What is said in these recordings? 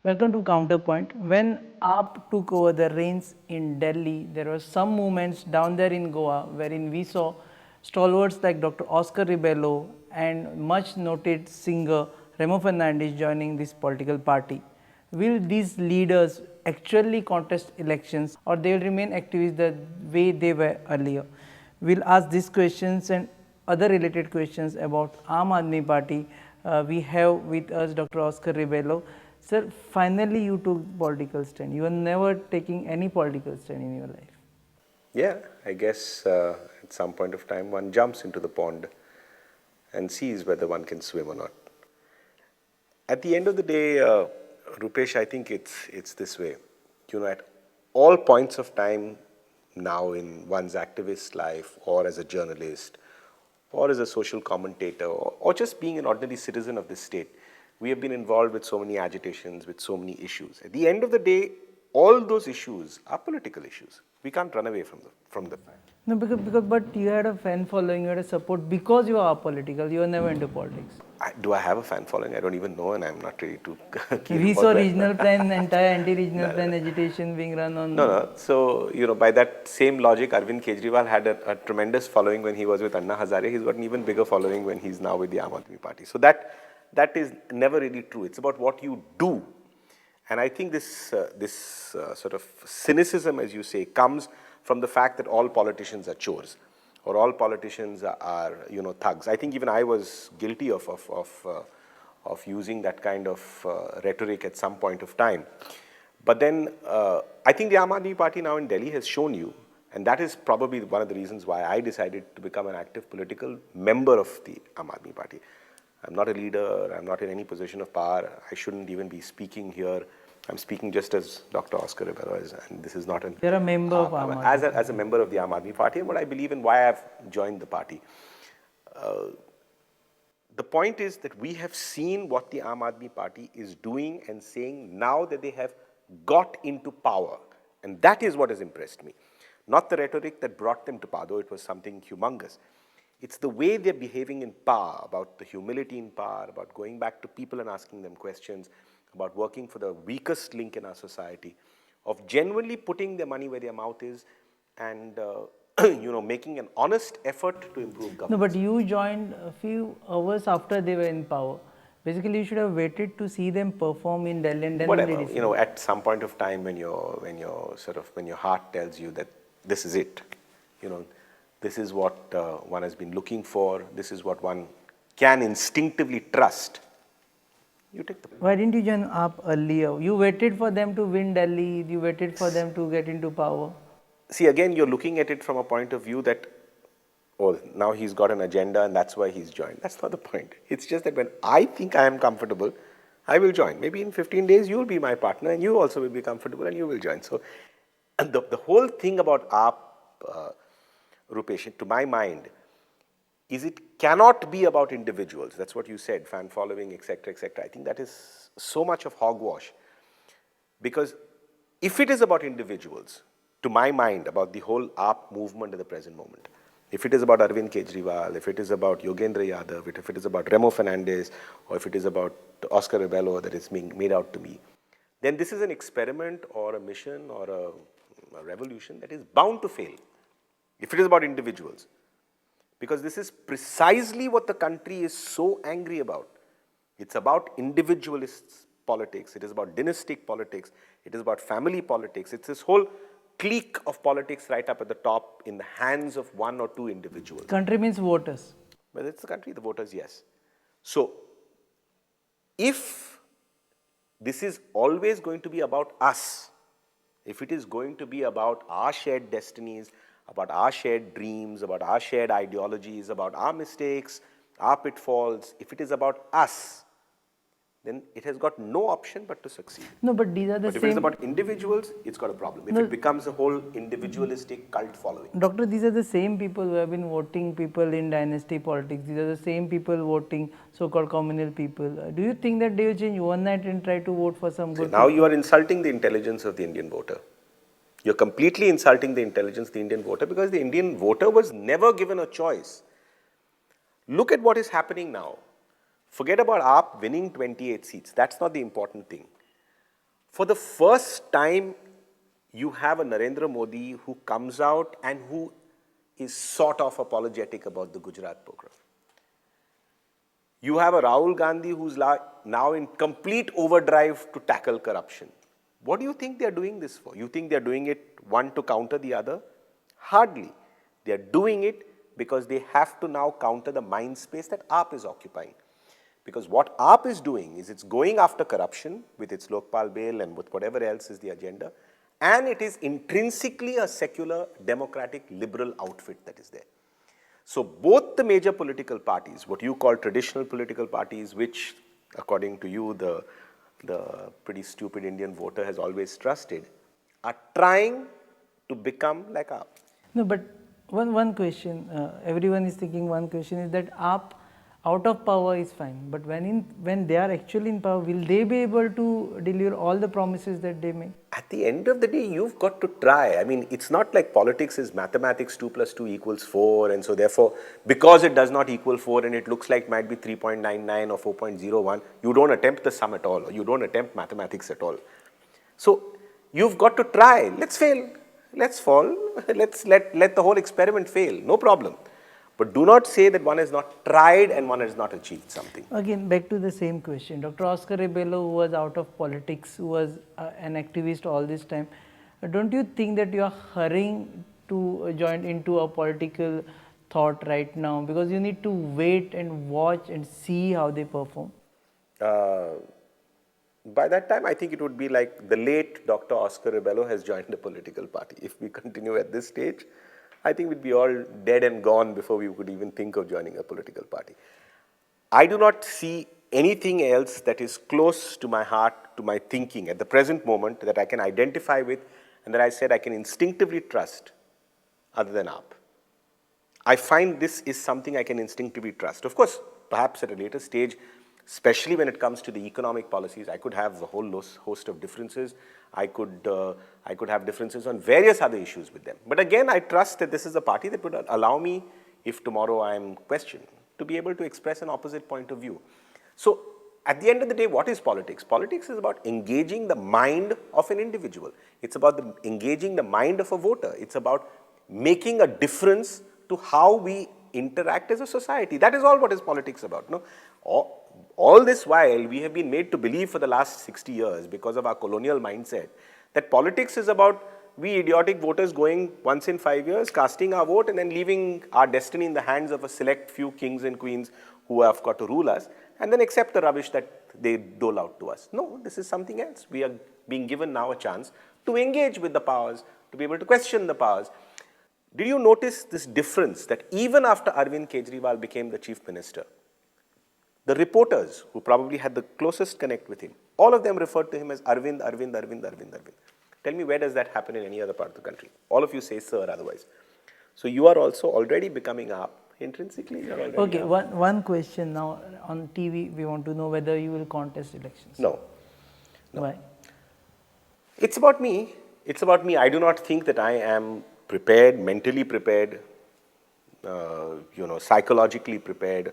Welcome to Counterpoint. When AAP took over the reins in Delhi, there were some movements down there in Goa wherein we saw stalwarts like Dr. Oscar Ribello and much noted singer Remo Fernandez joining this political party. Will these leaders actually contest elections or they will remain activists the way they were earlier? We'll ask these questions and other related questions about Aam Aadmi Party. We have with us Dr. Oscar Ribello. Sir, finally you took political stand. You were never taking any political stand in your life. Yeah, I guess at some point of time one jumps into the pond and sees whether one can swim or not. At the end of the day, Rupesh, I think it's this way. At all points of time now in one's activist life or as a journalist or as a social commentator or just being an ordinary citizen of this state, we have been involved with so many agitations, with so many issues. At the end of the day, all those issues are political issues. We can't run away from them. No, but you had a fan following, you had a support because you are apolitical. You were never into politics. Do I have a fan following? I don't even know, and I'm not ready to. We saw regional plan, entire anti-regional plan agitation being run on. No. So, by that same logic, Arvind Kejriwal had a tremendous following when he was with Anna Hazare. He's got an even bigger following when he's now with the Aam Aadmi Party. So that is never really true. It's about what you do. And I think this sort of cynicism, as you say, comes from the fact that all politicians are chores or all politicians are thugs. I think even I was guilty of using that kind of rhetoric at some point of time. But then I think the Aam Aadmi Party now in Delhi has shown you, and that is probably one of the reasons why I decided to become an active political member of the Aam Aadmi Party. I'm not a leader, I'm not in any position of power, I shouldn't even be speaking here. I'm speaking just as Dr. Oscar Ribello is, and this is not an... You're a member of Aam Aadmi. As a member of the Aam Aadmi Party, and what I believe in why I've joined the party. The point is that we have seen what the Aam Aadmi Party is doing and saying now that they have got into power. And that is what has impressed me. Not the rhetoric that brought them to power, though it was something humongous. It's the way they're behaving in power, about the humility in power, about going back to people and asking them questions, about working for the weakest link in our society, of genuinely putting their money where their mouth is and making an honest effort to improve governance. No, but you joined a few hours after they were in power. Basically, you should have waited to see them perform in Delhi and then whatever, at some point of time when your heart tells you that this is it, this is what one has been looking for, this is what one can instinctively trust, you take the... Why didn't you join up earlier? You waited for them to win Delhi, you waited for them to get into power. See, again, you're looking at it from a point of view that, now he's got an agenda and that's why he's joined. That's not the point. It's just that when I think I am comfortable, I will join. Maybe in 15 days, you'll be my partner and you also will be comfortable and you will join. So the whole thing about AAP, Rupesh, to my mind, is it cannot be about individuals. That's what you said, fan following, etc., etc. I think that is so much of hogwash. Because if it is about individuals, to my mind, about the whole AAP movement at the present moment, if it is about Arvind Kejriwal, if it is about Yogendra Yadav, if it is about Remo Fernandez, or if it is about Oscar Ribello that is being made out to be, then this is an experiment or a mission or a revolution that is bound to fail. If it is about individuals. Because this is precisely what the country is so angry about. It's about individualist politics, it is about dynastic politics, it is about family politics, it's this whole clique of politics right up at the top in the hands of one or two individuals. Country means voters. Well, it's the country, the voters, yes. So, if this is always going to be about us, if it is going to be about our shared destinies, about our shared dreams, about our shared ideologies, about our mistakes, our pitfalls, if it is about us, then it has got no option but to succeed. No, but these are the If same... it is about individuals, it's got a problem. If it becomes a whole individualistic cult following. Doctor, these are the same people who have been voting people in dynasty politics. These are the same people voting so-called communal people. Do you think that they will change overnight and try to vote for some good Now you are insulting the intelligence of the Indian voter. You're completely insulting the intelligence of the Indian voter because the Indian voter was never given a choice. Look at what is happening now. Forget about AAP winning 28 seats. That's not the important thing. For the first time, you have a Narendra Modi who comes out and who is sort of apologetic about the Gujarat program. You have a Rahul Gandhi who's now in complete overdrive to tackle corruption. What do you think they're doing this for? You think they're doing it one to counter the other? Hardly. They're doing it because they have to now counter the mind space that AAP is occupying. Because what AAP is doing is it's going after corruption with its Lokpal bail and with whatever else is the agenda, and it is intrinsically a secular, democratic, liberal outfit that is there. So both the major political parties, what you call traditional political parties, which according to you the pretty stupid Indian voter has always trusted, are trying to become like AAP. No, but one question, everyone is thinking one question is that AAP out of power is fine, but when they are actually in power, will they be able to deliver all the promises that they make? At the end of the day, you've got to try. I mean, it's not like politics is mathematics, 2 plus 2 equals 4, and so therefore, because it does not equal 4 and it looks like it might be 3.99 or 4.01, you don't attempt the sum at all, or you don't attempt mathematics at all. So, you've got to try. Let's fail. Let's fall. Let's let the whole experiment fail. No problem. But do not say that one has not tried and one has not achieved something. Again, back to the same question. Dr. Oscar Rebello, who was out of politics, who was an activist all this time, don't you think that you are hurrying to join into a political thought right now? Because you need to wait and watch and see how they perform. By that time, I think it would be like the late Dr. Oscar Rebello has joined a political party. If we continue at this stage, I think we'd be all dead and gone before we could even think of joining a political party. I do not see anything else that is close to my heart, to my thinking at the present moment that I can identify with and that I said I can instinctively trust other than AAP. I find this is something I can instinctively trust. Of course, perhaps at a later stage, especially when it comes to the economic policies, I could have a whole host of differences. I could have differences on various other issues with them. But again, I trust that this is a party that would allow me, if tomorrow I am questioned, to be able to express an opposite point of view. So at the end of the day, what is politics? Politics is about engaging the mind of an individual. It's about engaging the mind of a voter. It's about making a difference to how we interact as a society. That is all what is politics about. No? All this while, we have been made to believe for the last 60 years, because of our colonial mindset, that politics is about we idiotic voters going once in 5 years, casting our vote, and then leaving our destiny in the hands of a select few kings and queens who have got to rule us, and then accept the rubbish that they dole out to us. No, this is something else. We are being given now a chance to engage with the powers, to be able to question the powers. Did you notice this difference that even after Arvind Kejriwal became the chief minister, the reporters who probably had the closest connect with him, all of them referred to him as Arvind, Arvind, Arvind, Arvind, Arvind. Tell me, where does that happen in any other part of the country? All of you say sir otherwise. So you are also already becoming up intrinsically. You're already Okay, up. one question now. On TV, we want to know whether you will contest elections. No. Why? It's about me. It's about me. I do not think that I am prepared, mentally prepared, psychologically prepared,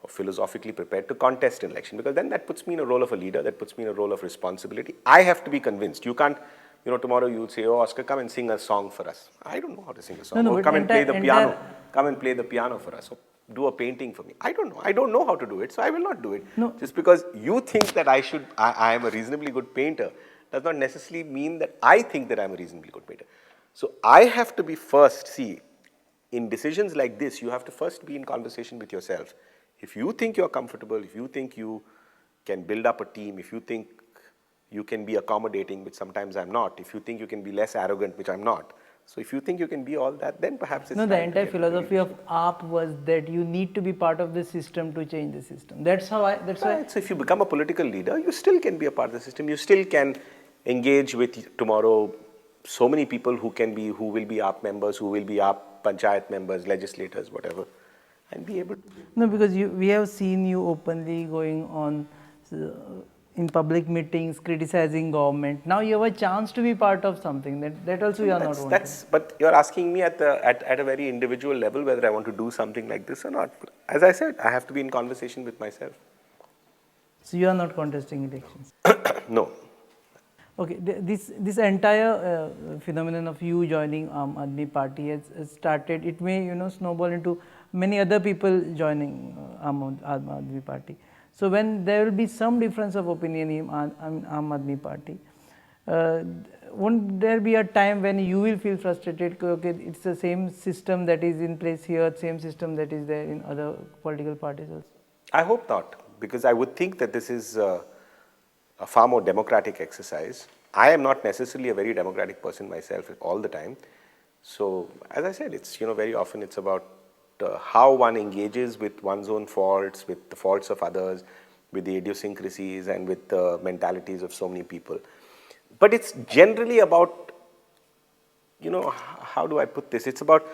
or philosophically prepared to contest an election, because then that puts me in a role of a leader, that puts me in a role of responsibility. I have to be convinced. You can't, tomorrow you'll say, oh, Oscar, come and sing a song for us. I don't know how to sing a song. No, or but come and play the piano. Come and play the piano for us. Or do a painting for me. I don't know. I don't know how to do it, so I will not do it. No. Just because you think that I am a reasonably good painter does not necessarily mean that I think that I'm a reasonably good painter. So I have to be first, in decisions like this, you have to first be in conversation with yourself. If you think you're comfortable, if you think you can build up a team, if you think you can be accommodating, which sometimes I'm not, if you think you can be less arrogant, which I'm not. So if you think you can be all that, then perhaps it's No, the entire philosophy of AAP was that you need to be part of the system to change the system. That's why. So if you become a political leader, you still can be a part of the system. You still can engage with tomorrow so many people who will be AAP members, who will be AAP panchayat members, legislators, whatever, and be able to. No, because we have seen you openly going on in public meetings criticizing government. Now you have a chance to be part of something that also you are not wanting. But you're asking me at a very individual level whether I want to do something like this or not. As I said, I have to be in conversation with myself. So you are not contesting elections. No. Okay, this entire phenomenon of you joining Aadmi Party has started. It may snowball into many other people joining Aam Aadmi Party. So when there will be some difference of opinion in Aam Aadmi Party, uh, won't there be a time when you will feel frustrated? Okay, it's the same system that is in place here, same system that is there in other political parties also. I hope not, because I would think that this is a far more democratic exercise. I am not necessarily a very democratic person myself all the time. So, as I said, it's very often it's about how one engages with one's own faults, with the faults of others, with the idiosyncrasies and with the mentalities of so many people. But it's generally about, how do I put this? It's about,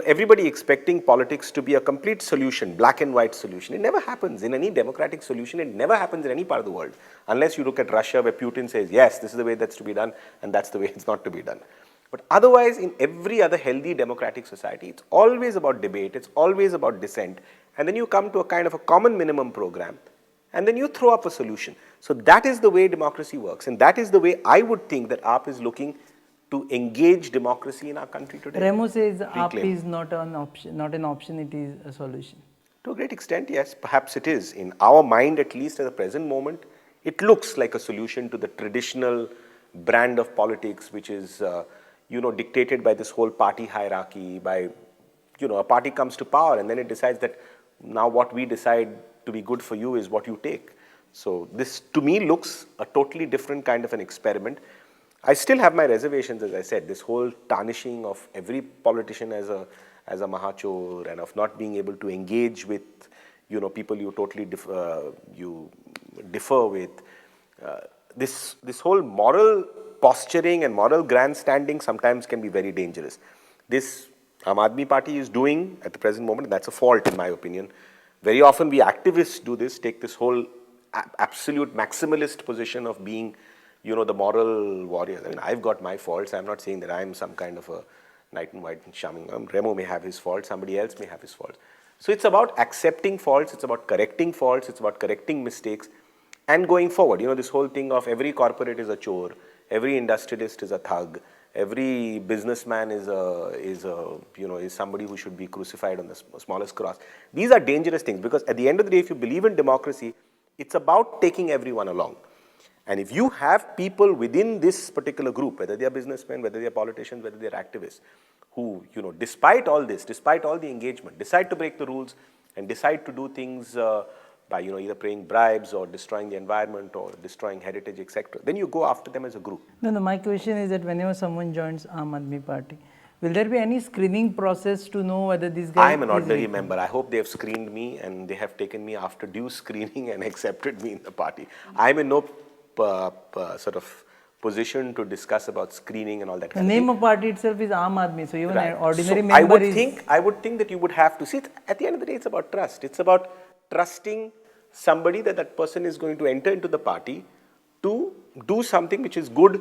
everybody expecting politics to be a complete solution, black and white solution. It never happens in any democratic solution. It never happens in any part of the world, unless you look at Russia, where Putin says, yes, this is the way that's to be done, and that's the way it's not to be done. But otherwise, in every other healthy democratic society, it's always about debate, it's always about dissent, and then you come to a kind of a common minimum program, and then you throw up a solution. So that is the way democracy works, and that is the way I would think that AAP is looking to engage democracy in our country today. Remo says AAP Reclaim. is not an option, it is a solution. To a great extent, yes, perhaps it is. In our mind, at least at the present moment, it looks like a solution to the traditional brand of politics, which is, dictated by this whole party hierarchy, by, a party comes to power and then it decides that now what we decide to be good for you is what you take. So this, to me, looks a totally different kind of an experiment. I still have my reservations, as I said, this whole tarnishing of every politician as a mahachor, and of not being able to engage with, people you totally differ with. This whole moral posturing and moral grandstanding sometimes can be very dangerous. This Aam Aadmi Party is doing at the present moment, and that's a fault in my opinion. Very often we activists do this, take this whole absolute maximalist position of being, the moral warrior. I mean, I've got my faults. I'm not saying that I'm some kind of a knight in white and charming. Remo may have his faults, somebody else may have his faults. So it's about accepting faults, it's about correcting faults, it's about correcting mistakes and going forward. This whole thing of every corporate is a chore, every industrialist is a thug, every businessman is somebody who should be crucified on the smallest cross. These are dangerous things, because at the end of the day, if you believe in democracy, it's about taking everyone along. And if you have people within this particular group, whether they are businessmen, whether they are politicians, whether they are activists, who, despite all this, despite all the engagement, decide to break the rules and decide to do things by, either paying bribes or destroying the environment or destroying heritage, etc., then you go after them as a group. No, my question is that whenever someone joins Aam Aadmi Party, will there be any screening process to know whether this guy I am an is ordinary member. I hope they have screened me and they have taken me after due screening and accepted me in the party. I am in no sort of position to discuss about screening and all that The kind of name thing. of party itself is Aam Aadmi, so even Right. an ordinary So member I would think that you would have to see it. At the end of the day, it's about trust. It's about trusting somebody that person is going to enter into the party to do something which is good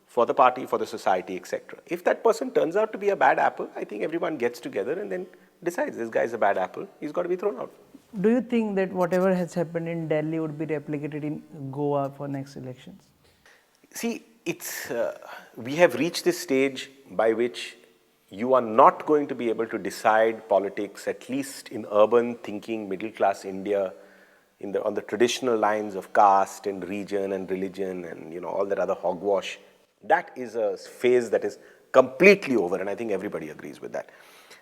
for the party, for the society, etc. If that person turns out to be a bad apple, I think everyone gets together and then decides this guy is a bad apple, he's got to be thrown out. Do you think that whatever has happened in Delhi would be replicated in Goa for next elections? See, we have reached this stage by which you are not going to be able to decide politics, at least in urban thinking, middle class India, on the traditional lines of caste and region and religion and all that other hogwash. That is a phase that is completely over, and I think everybody agrees with that.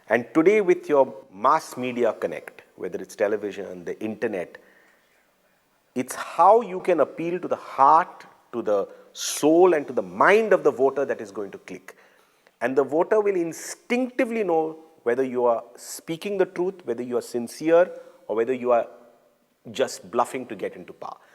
And today, with your mass media connect, whether it's television, the internet, it's how you can appeal to the heart, to the soul, and to the mind of the voter that is going to click. And the voter will instinctively know whether you are speaking the truth, whether you are sincere, or whether you are just bluffing to get into power.